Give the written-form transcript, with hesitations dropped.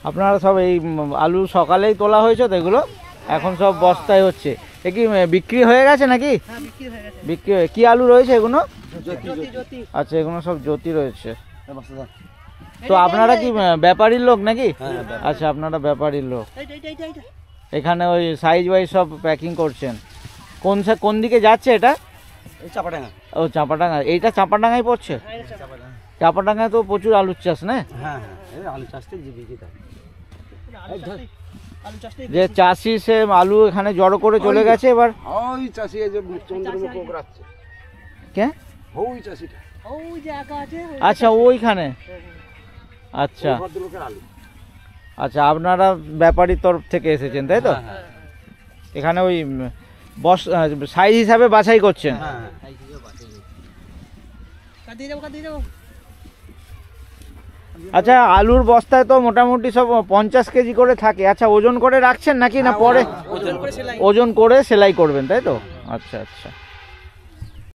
আপনারা সব এই আলু সকালেই তোলা হয়েছে তো এগুলো এখন সব বস্তায় হচ্ছে। এ কি বিক্রি হয়ে গেছে নাকি? বিক্রি হয়ে কি আলু রয়েছে এগুলো? আচ্ছা এগুলো সব জ্যোতি রয়েছে। তো আপনারা কি ব্যাপারীর লোক নাকি? আচ্ছা আপনারা ব্যাপারীর লোক। এখানে ওই সাইজ ওয়াইজ সব প্যাকিং করছেন। কোন দিকে যাচ্ছে এটা? চাপাডাঙ্গা। ও চাপাডাঙ্গা, এইটা চাপাডাঙ্গায় পড়ছে? চাপাডাঙ্গায় তো প্রচুর আলুর চাষ না? হ্যাঁ আলু চাষটা জীবিকা। যে চাষি সে আলু এখানে জড়ো করে চলে গেছে এবার ওই চাষি এই যে চন্দ্রমুখ রাখছে। কে? ওই চাষিটা ওই যে একা আছে। আচ্ছা ওইখানে। আচ্ছা ভদ্রলোকের আলু। আচ্ছা আপনারা ব্যাপারীর তরফ থেকে এসেছেন তাই তো? এখানে ওই সাইজ হিসাবে বাছাই করছেন। আচ্ছা আলুর বস্তায় তো মোটামুটি সব 50 কেজি করে থাকে। আচ্ছা ওজন করে রাখছেন নাকি না পরে ওজন করে সেলাই করবেন তাই তো? আচ্ছা আচ্ছা।